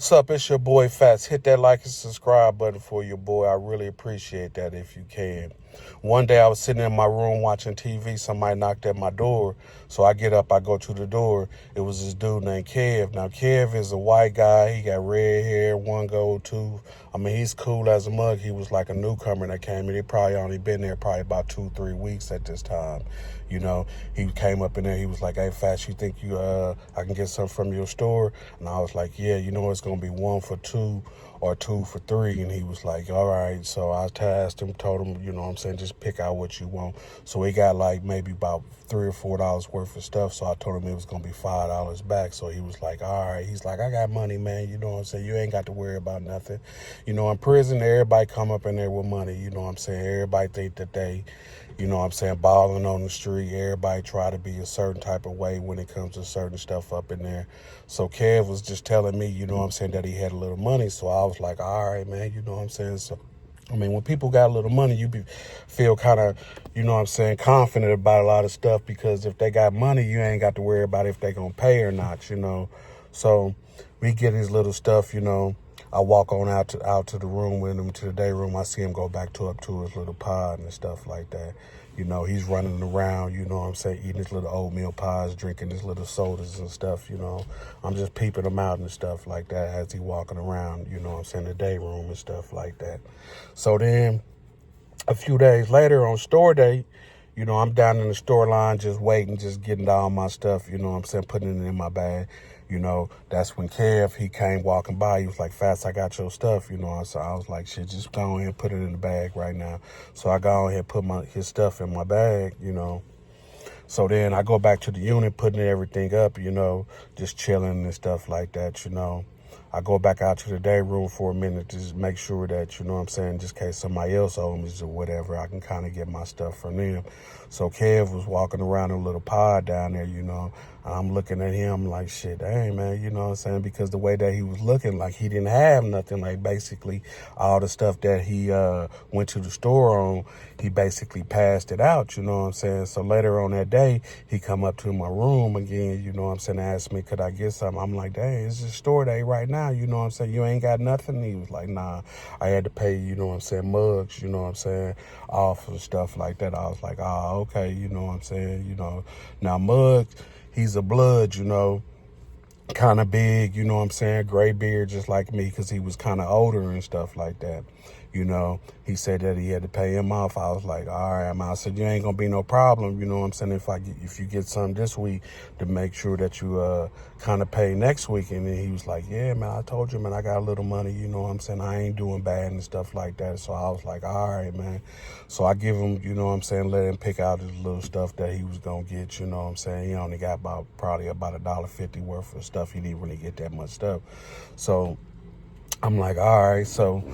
What's up? It's your boy Fats. Hit that like and subscribe button for your boy. I really appreciate that if you can. One day I was sitting in my room watching TV. Somebody knocked at my door. So I get up, I go to the door. It was this dude named Kev. Now, Kev is a white guy. He got red hair, one gold tooth. I mean, he's cool as a mug. He was like a newcomer that came in. He probably only been there probably about 2-3 weeks at this time. You know, he came up in there. He was like, "Hey, Fats, you think I can get something from your store?" And I was like, "Yeah, you know, it's going to be 1 for 2 or 2 for 3. And he was like, "All right." So I asked him, told him, you know what I'm saying, just pick out what you want. So he got like maybe about $3 or $4 worth of stuff. So I told him it was going to be $5 back. So he was like, "All right." He's like, "I got money, man. You know what I'm saying? You ain't got to worry about nothing." You know, in prison, everybody come up in there with money. You know what I'm saying? Everybody think that they, you know what I'm saying, balling on the street. Everybody try to be a certain type of way when it comes to certain stuff up in there. So Kev was just telling me, you know what I'm saying, that he had a little money. So I was like, all right, man, you know what I'm saying? So, I mean, when people got a little money, feel kind of, you know what I'm saying, confident about a lot of stuff, because if they got money, you ain't got to worry about if they going to pay or not, you know. So we get his little stuff, you know. I walk on out to the room with him, to the day room. I see him go back up to his little pod and stuff like that. You know, he's running around, you know what I'm saying, eating his little oatmeal pies, drinking his little sodas and stuff, you know. I'm just peeping him out and stuff like that as he walking around, you know what I'm saying, the day room and stuff like that. So then a few days later on store day, you know, I'm down in the store line just waiting, just getting all my stuff, you know what I'm saying, putting it in my bag. You know, that's when Kev, he came walking by. He was like, "Fast, I got your stuff," you know. So I was like, "Shit, just go ahead and put it in the bag right now." So I go ahead and put his stuff in my bag, you know. So then I go back to the unit, putting everything up, you know, just chilling and stuff like that, you know. I go back out to the day room for a minute to just make sure that, you know what I'm saying, just in case somebody else owes me or whatever, I can kind of get my stuff from them. So Kev was walking around in a little pod down there, you know, and I'm looking at him like, shit, dang, man, you know what I'm saying? Because the way that he was looking, like he didn't have nothing, like basically all the stuff that he went to the store on, he basically passed it out, you know what I'm saying? So later on that day, he come up to my room again, you know what I'm saying, asked me, could I get something? I'm like, dang, it's just store day right now, you know what I'm saying? You ain't got nothing? He was like, nah, I had to pay, you know what I'm saying, mugs, you know what I'm saying, off and stuff like that. I was like, oh, okay, you know what I'm saying, you know. Now, Mugs, he's a blood, you know, kind of big, you know what I'm saying, gray beard just like me, because he was kind of older and stuff like that. You know, he said that he had to pay him off. I was like, all right, man. I said, you ain't gonna be no problem, you know what I'm saying, if you get some this week, to make sure that you kind of pay next week. And then he was like, yeah, man, I told you, man, I got a little money, you know what I'm saying, I ain't doing bad and stuff like that. So I was like, all right, man. So I give him, you know what I'm saying, let him pick out his little stuff that he was gonna get, you know what I'm saying. He only got probably about $1.50 worth of stuff. He didn't really get that much stuff. So I'm like, all right. So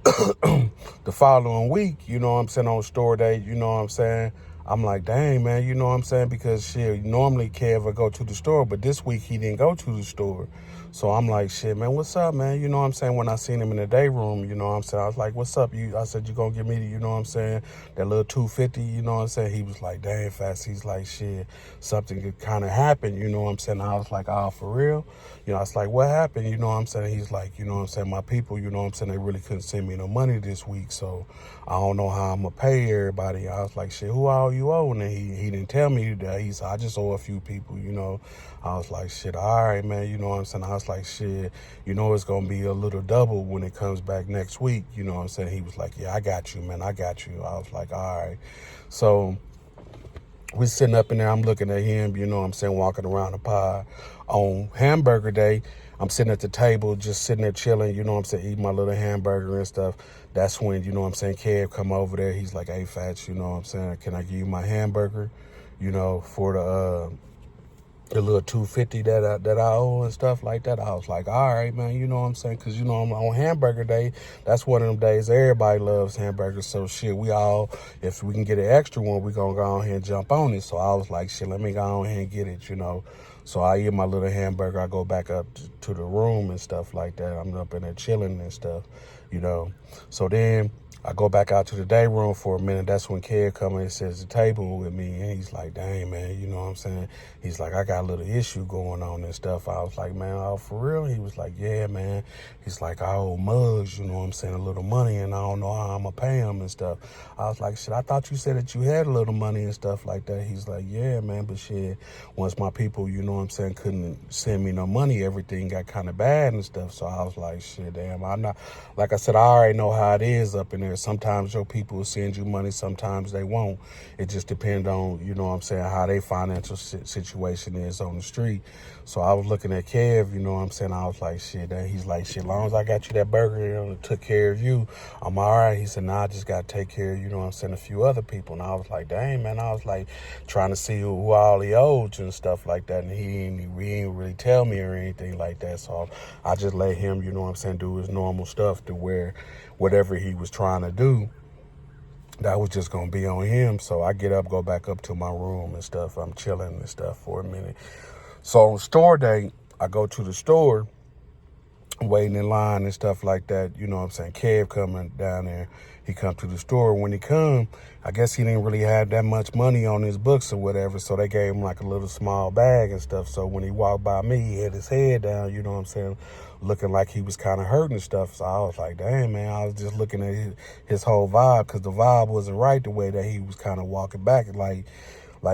the following week, you know what I'm saying, on store day, you know what I'm saying, I'm like, dang, man, you know what I'm saying, because shit, normally Kev would go to the store, but this week he didn't go to the store. So I'm like, shit, man, what's up, man? You know what I'm saying? When I seen him in the day room, you know what I'm saying, I was like, what's up? I said, you gonna give me, you know what I'm saying, that little 250, you know what I'm saying? He was like, dang, Fast. He's like, shit, something could kind of happen, you know what I'm saying? I was like, oh, for real? You know, I was like, what happened? You know what I'm saying? He's like, you know what I'm saying, my people, you know what I'm saying, they really couldn't send me no money this week, so I don't know how I'm gonna pay everybody. I was like, shit, who all you owe? And he didn't tell me that. He said, I just owe a few people, you know. I was like, shit, all right, man, you know what I'm saying? I was like, shit, you know, it's gonna be a little double when it comes back next week, you know what I'm saying? He was like, yeah, I got you, man, I got you. I was like, all right. So we sitting up in there, I'm looking at him, you know what I'm saying, walking around the pod. On hamburger day, I'm sitting at the table, just sitting there chilling, you know what I'm saying, eating my little hamburger and stuff. That's when, you know what I'm saying, Kev come over there. He's like, hey, Fats, you know what I'm saying, can I give you my hamburger, you know, for the little 250 that I owe and stuff like that. I was like, all right, man, you know what I'm saying? Because, you know, I'm on hamburger day. That's one of them days everybody loves hamburgers. So, shit, if we can get an extra one, we going to go ahead and jump on it. So I was like, shit, let me go ahead and get it, you know. So I eat my little hamburger. I go back up to the room and stuff like that. I'm up in there chilling and stuff, you know. So then I go back out to the day room for a minute. That's when Kev comes and sits at the table with me. And he's like, dang, man, you know what I'm saying? He's like, I got a little issue going on and stuff. I was like, man, oh, for real? He was like, yeah, man. He's like, I owe Muggs, you know what I'm saying, a little money, and I don't know how I'm going to pay him and stuff. I was like, shit, I thought you said that you had a little money and stuff like that. He's like, yeah, man, but shit, once my people, you know what I'm saying, couldn't send me no money, everything got kind of bad and stuff. So I was like, shit, damn, I'm not, like I said, I already know how it is up in there. Sometimes your people will send you money, sometimes they won't. It just depends on, you know what I'm saying, how their financial situation is on the street. So I was looking at Kev, you know what I'm saying, I was like, shit, he's like, shit, as long as I got you that burger, you know, took care of you, I'm all right. He said, nah, I just got to take care of, you know what I'm saying, a few other people. And I was like, dang, man, I was like trying to see who all he owed and stuff like that. And he didn't really tell me or anything like that. So I just let him, you know what I'm saying, do his normal stuff to where whatever he was trying to do, that was just going to be on him. So I get up, go back up to my room and stuff. I'm chilling and stuff for a minute. So on store day, I go to the store, waiting in line and stuff like that. You know what I'm saying? Kev coming down there. He come to the store. When he come, I guess he didn't really have that much money on his books or whatever, so they gave him like a little small bag and stuff. So when he walked by me, he had his head down, you know what I'm saying, looking like he was kind of hurting and stuff. So I was like, dang, man, I was just looking at his whole vibe, because the vibe wasn't right the way that he was kind of walking back, like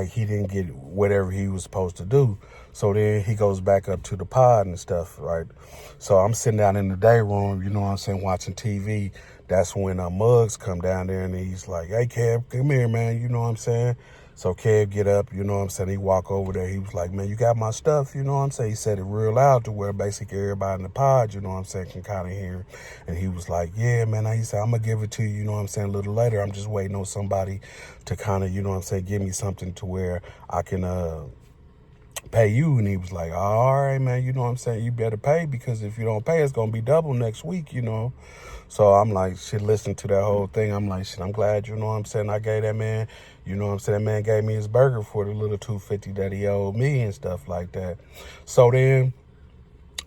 he didn't get whatever he was supposed to do. So then he goes back up to the pod and stuff, right? So I'm sitting down in the day room, you know what I'm saying, watching TV. That's when Muggs come down there and he's like, hey, Kev, come here, man, you know what I'm saying? So Kev get up, you know what I'm saying, he walk over there. He was like, man, you got my stuff, you know what I'm saying? He said it real loud to where basically everybody in the pod, you know what I'm saying, can kind of hear him. And he was like, yeah, man, he said, I'm going to give it to you, you know what I'm saying, a little later. I'm just waiting on somebody to kind of, you know what I'm saying, give me something to where I can pay you. And he was like, all right, man, you know what I'm saying, you better pay, because if you don't pay, it's going to be double next week, you know. So I'm like, shit, listen to that whole thing. I'm like, shit, I'm glad, you know what I'm saying, I gave that man, you know what I'm saying, that man gave me his burger for the little $2.50 that he owed me and stuff like that. So then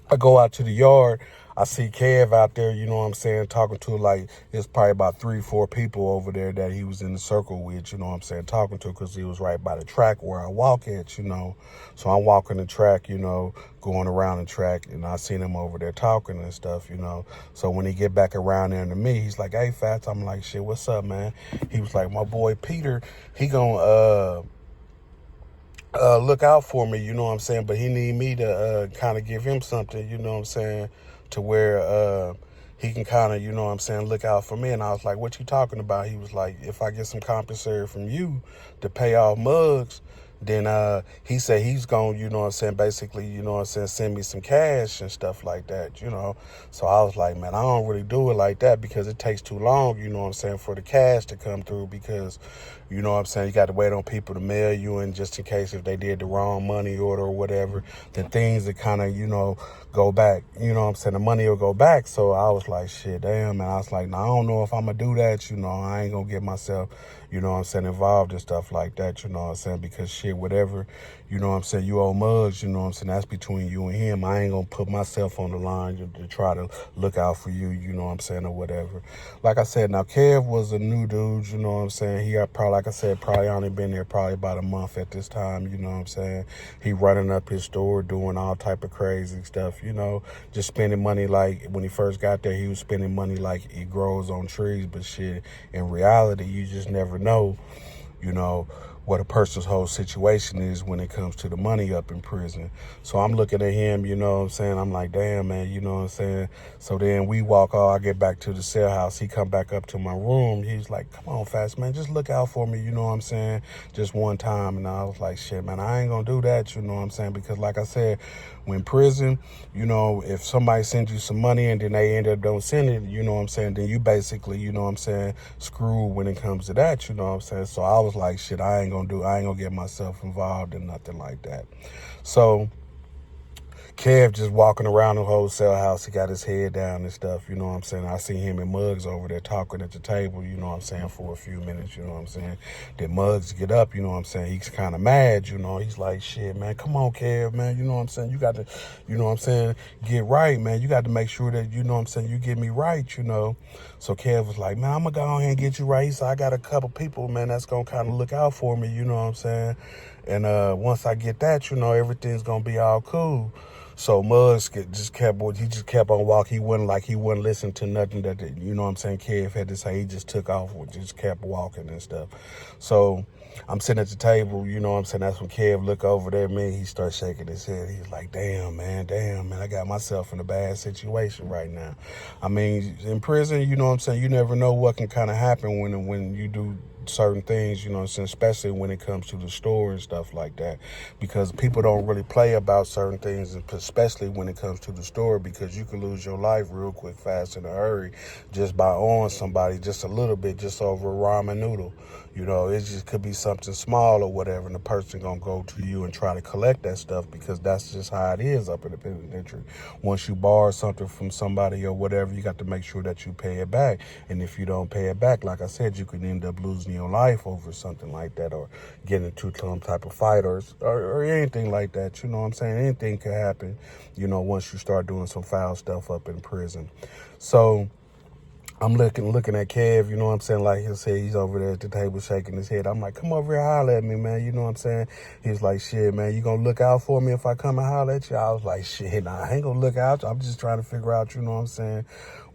I go out to the yard. I see Kev out there, you know what I'm saying, talking to, like, there's probably about 3-4 people over there that he was in the circle with, you know what I'm saying, talking to, because he was right by the track where I walk at, you know. So I'm walking the track, you know, going around the track, and I seen him over there talking and stuff, you know. So when he get back around there to me, he's like, hey, Fats. I'm like, shit, what's up, man? He was like, my boy Peter, he gonna look out for me, you know what I'm saying, but he need me to kind of give him something, you know what I'm saying, to where he can kind of, you know what I'm saying, look out for me. And I was like, what you talking about? He was like, if I get some compensation from you to pay off Muggs, then he said he's going to, you know what I'm saying, basically, you know what I'm saying, send me some cash and stuff like that, you know. So I was like, man, I don't really do it like that, because it takes too long, you know what I'm saying, for the cash to come through, because, you know what I'm saying, you got to wait on people to mail you, and just in case if they did the wrong money order or whatever, then things that kind of, you know, go back, you know what I'm saying, the money will go back. So I was like, shit, damn, and I was like, nah, I don't know if I'm going to do that, you know, I ain't going to get myself, you know what I'm saying, involved in stuff like that, you know what I'm saying, because shit, whatever, you know what I'm saying, you owe Muggs, you know what I'm saying, that's between you and him. I ain't going to put myself on the line to try to look out for you, you know what I'm saying, or whatever. Like I said, now Kev was a new dude, you know what I'm saying, he got probably, like I said, probably only been there probably about a month at this time, you know what I'm saying. He running up his store, doing all type of crazy stuff, you know, just spending money like when he first got there, he was spending money like it grows on trees. But shit, in reality, you just never know, you know, what a person's whole situation is when it comes to the money up in prison. So I'm looking at him, you know what I'm saying, I'm like, damn, man, you know what I'm saying. So then we walk off, I get back to the cell house, he come back up to my room, he's like, come on, Fast, man, just look out for me, you know what I'm saying, just one time. And I was like, shit, man, I ain't gonna do that, you know what I'm saying, because like I said, when prison, you know, if somebody sends you some money and then they end up don't send it, you know what I'm saying, then you basically, you know what I'm saying, screwed when it comes to that, you know what I'm saying. So I was like, shit, I ain't gonna get myself involved in nothing like that. So, Kev just walking around the whole cell house. He got his head down and stuff, you know what I'm saying? I see him and Muggs over there talking at the table, you know what I'm saying, for a few minutes, you know what I'm saying? Then Muggs get up, you know what I'm saying? He's kind of mad, you know. He's like, shit, man, come on, Kev, man, you know what I'm saying? You got to, you know what I'm saying, get right, man. You got to make sure that, you know what I'm saying, you get me right, you know? So Kev was like, man, I'm going to go ahead and get you right. He said, I got a couple people, man, that's going to kind of look out for me, you know what I'm saying? And once I get that, you know, everything's going to be all cool. So Muggs just kept on walking. He wouldn't listen to nothing that, you know what I'm saying, Kev had to say. He just took off and just kept walking and stuff. So I'm sitting at the table, you know what I'm saying, that's when Kev look over there at me. He starts shaking his head. He's like, damn, man, I got myself in a bad situation right now. I mean, in prison, you know what I'm saying, you never know what can kind of happen when you do certain things, you know what I'm saying, especially when it comes to the store and stuff like that, because people don't really play about certain things, especially when it comes to the store, because you can lose your life real quick, fast, in a hurry, just by owing somebody just a little bit, just over a ramen noodle. You know, it just could be something small or whatever, and the person gonna go to you and try to collect that stuff, because that's just how it is up in the penitentiary. Once you borrow something from somebody or whatever, you got to make sure that you pay it back. And if you don't pay it back, like I said, you can end up losing your life over something like that, or getting into some type of fight or anything like that. You know what I'm saying? Anything could happen, you know, once you start doing some foul stuff up in prison. So I'm looking at Kev, you know what I'm saying, like he said, he's over there at the table shaking his head. I'm like, come over here, holler at me, man, you know what I'm saying? He's like, shit, man, you gonna look out for me if I come and holler at you? I was like, shit, nah, I ain't gonna look out. I'm just trying to figure out, you know what I'm saying,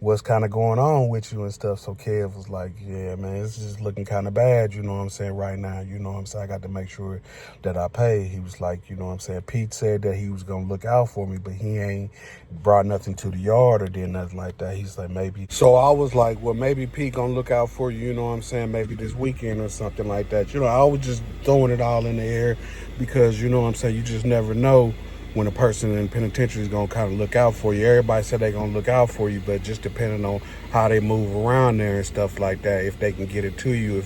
what's kind of going on with you and stuff. So Kev was like, yeah, man, it's just looking kind of bad, you know what I'm saying, right now, you know what I'm saying? I got to make sure that I pay. He was like, you know what I'm saying, Pete said that he was gonna look out for me, but he ain't brought nothing to the yard or did nothing like that. He's like, maybe. So I was like, well, maybe Pete gonna look out for you, you know what I'm saying, maybe this weekend or something like that. You know, I was just throwing it all in the air because, you know what I'm saying, you just never know when a person in penitentiary is gonna kind of look out for you. Everybody said they gonna look out for you, but just depending on how they move around there and stuff like that, if they can get it to you,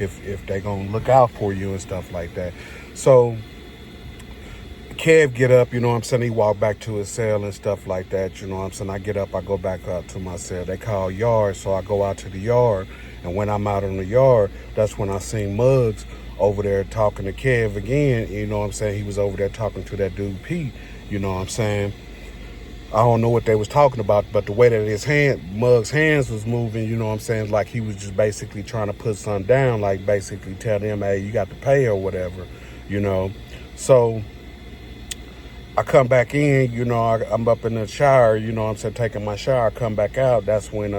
if they gonna look out for you and stuff like that. So Kev get up, you know what I'm saying, he walked back to his cell and stuff like that, you know what I'm saying. I get up, I go back up to my cell. They call yard, so I go out to the yard, and when I'm out in the yard, that's when I seen Muggs over there talking to Kev again, you know what I'm saying. He was over there talking to that dude Pete, you know what I'm saying. I don't know what they was talking about, but the way that Muggs' hands was moving, you know what I'm saying, like he was just basically trying to put something down, like basically tell them, hey, you got to pay or whatever, you know. So I come back in, you know, I'm up in the shower, you know what I'm saying, taking my shower. I come back out. That's when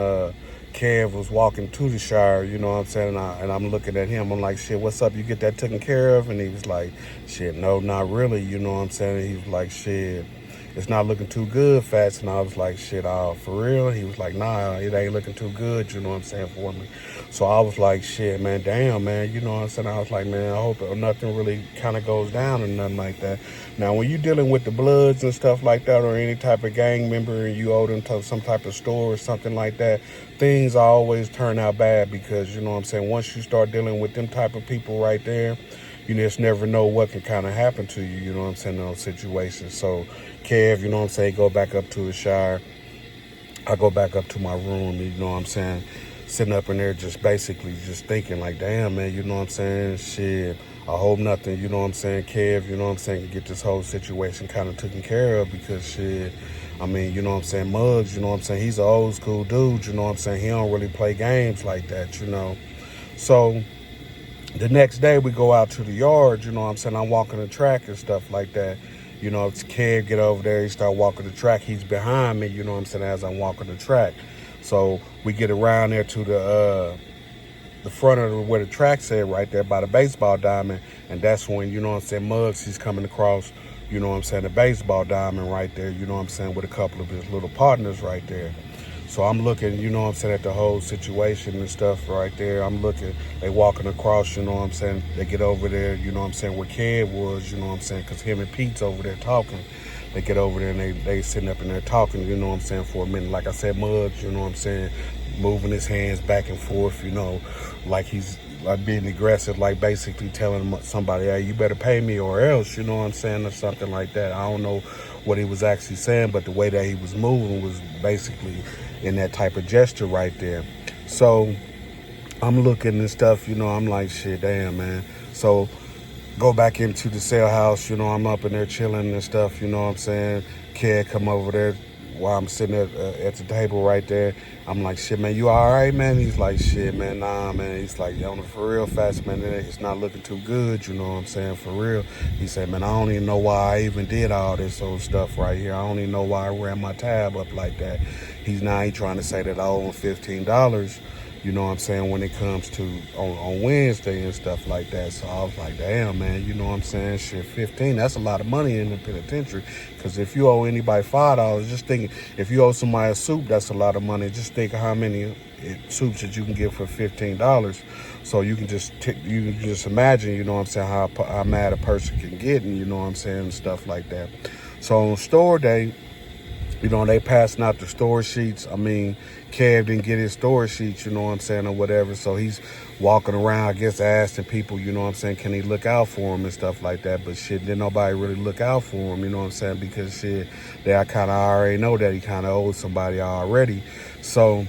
Kev was walking to the shower, you know what I'm saying, and I'm looking at him. I'm like, shit, what's up? You get that taken care of? And he was like, shit, no, not really, you know what I'm saying. He was like, shit, it's not looking too good, Fats. And I was like, shit, for real? He was like, nah, it ain't looking too good, you know what I'm saying, for me. So I was like, shit, man, damn, man, you know what I'm saying. I was like, man, I hope nothing really kind of goes down or nothing like that. Now, when you're dealing with the Bloods and stuff like that, or any type of gang member, and you owe them to some type of store or something like that, things always turn out bad, because, you know what I'm saying, once you start dealing with them type of people right there, you just never know what can kind of happen to you, you know what I'm saying, in those situations. So Kev, you know what I'm saying, go back up to his shower. I go back up to my room, you know what I'm saying, sitting up in there just basically just thinking like, damn, man, you know what I'm saying, shit, I hope nothing, you know what I'm saying, Kev, you know what I'm saying, can get this whole situation kind of taken care of, because shit, I mean, you know what I'm saying, Muggs, you know what I'm saying, he's an old school dude, you know what I'm saying, he don't really play games like that, you know. So the next day we go out to the yard, you know what I'm saying, I'm walking the track and stuff like that. You know, if Kev get over there, he start walking the track, he's behind me, you know what I'm saying, as I'm walking the track. So we get around there to the front of where the track said, right there by the baseball diamond, and that's when, you know what I'm saying, Muggs, he's coming across, you know what I'm saying, the baseball diamond right there, you know what I'm saying, with a couple of his little partners right there. So I'm looking, you know what I'm saying, at the whole situation and stuff right there. I'm looking, they walking across, you know what I'm saying. They get over there, you know what I'm saying, where Kev was, you know what I'm saying, because him and Pete's over there talking. They get over there and they sitting up in there talking, you know what I'm saying, for a minute. Like I said, Muggs, you know what I'm saying, moving his hands back and forth, you know, like he's like being aggressive, like basically telling somebody, hey, you better pay me or else, you know what I'm saying, or something like that. I don't know what he was actually saying, but the way that he was moving was basically in that type of gesture right there. So I'm looking and stuff, I'm like, shit, damn, man. So go back into the cell house, I'm up in there chilling and stuff, what I'm saying? Kid come over there while I'm sitting at the table right there. I'm like, shit, man, you all right, man? He's like, shit, man, nah, man. He's like, yo, for real, fast, man, it's not looking too good, what I'm saying, for real. He said, man, I don't even know why I even did all this old stuff right here. I don't even know why I ran my tab up like that. He trying to say that I owe him $15, what I'm saying, when it comes to on Wednesday and stuff like that. So I was like, damn, man, what I'm saying, shit, 15, that's a lot of money in the penitentiary. Because if you owe anybody $5, just think, if you owe somebody a soup, that's a lot of money. Just think of how many soups that you can get for $15. So you can just imagine, what I'm saying, how mad a person can get, and what I'm saying, and stuff like that. So on store day, they passing out the store sheets. I mean, Kev didn't get his store sheets, what I'm saying, or whatever. So he's walking around, I guess, asking people, what I'm saying, can he look out for him and stuff like that. But shit, didn't nobody really look out for him, what I'm saying, because shit, I kind of already know that he kind of owed somebody already. So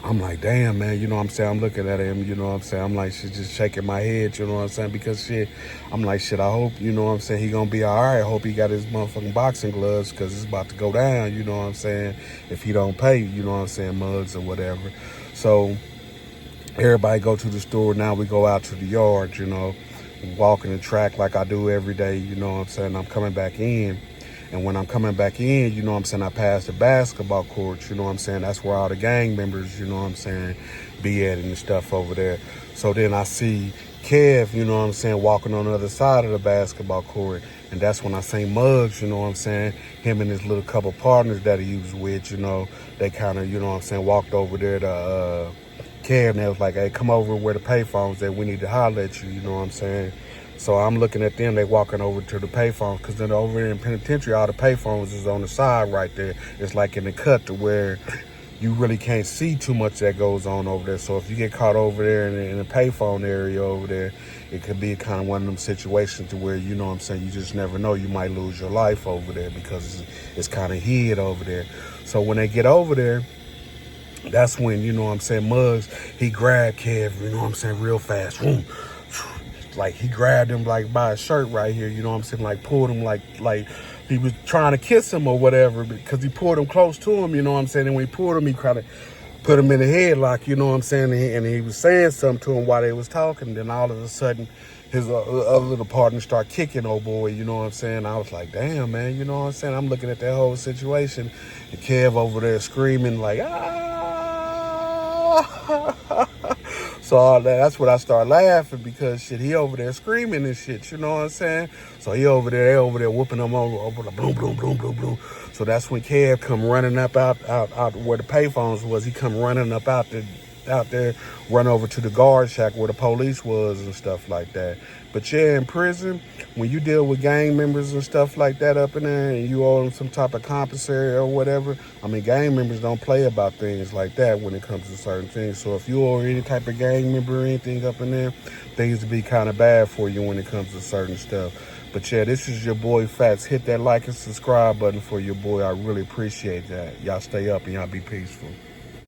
I'm like, damn, man, what I'm saying? I'm looking at him, what I'm saying? I'm like, shit, just shaking my head, what I'm saying? Because shit, I'm like, shit, I hope, what I'm saying, he gonna be all right. I hope he got his motherfucking boxing gloves, because it's about to go down, what I'm saying, if he don't pay, what I'm saying, mugs or whatever. So everybody go to the store. Now we go out to the yard, walking the track like I do every day, what I'm saying? I'm coming back in. And when I'm coming back in, what I'm saying, I pass the basketball court, what I'm saying? That's where all the gang members, what I'm saying, be at and stuff over there. So then I see Kev, what I'm saying, walking on the other side of the basketball court. And that's when I seen Muggs, what I'm saying, him and his little couple partners that he was with, they kind of, what I'm saying, walked over there to Kev, and they was like, hey, come over where the payphones at. We need to holler at you, what I'm saying? So I'm looking at them, they walking over to the payphones, because then over there in penitentiary, all the payphones is on the side right there. It's like in the cut to where you really can't see too much that goes on over there. So if you get caught over there in the payphone area over there, it could be kind of one of them situations to where, what I'm saying, you just never know. You might lose your life over there because it's kind of hid over there. So when they get over there, that's when, what I'm saying, Muggs, he grabbed Kev, what I'm saying, real fast. Like he grabbed him like by his shirt right here, what I'm saying, like pulled him like he was trying to kiss him or whatever, because he pulled him close to him, what I'm saying. And when he pulled him, he kind of put him in the headlock, what I'm saying, and he was saying something to him while they was talking. Then all of a sudden, his other little partner start kicking old boy, what I'm saying. I was like, damn, man, what I'm saying. I'm looking at that whole situation, and Kev over there screaming like, ah. So that's when I start laughing, because shit, he over there screaming and shit, what I'm saying? So they over there whooping him over the boom, boom, boom, boom, boom. So that's when Kev come running up out where the payphones was. He come running up out there, run over to the guard shack where the police was and stuff like that. But yeah, in prison, when you deal with gang members and stuff like that up in there, and you owe them some type of compensatory or whatever, I mean, gang members don't play about things like that when it comes to certain things. So if you owe any type of gang member or anything up in there, things will be kind of bad for you when it comes to certain stuff. But yeah, this is your boy Fats. Hit that like and subscribe button for your boy. I really appreciate that. Y'all stay up and y'all be peaceful.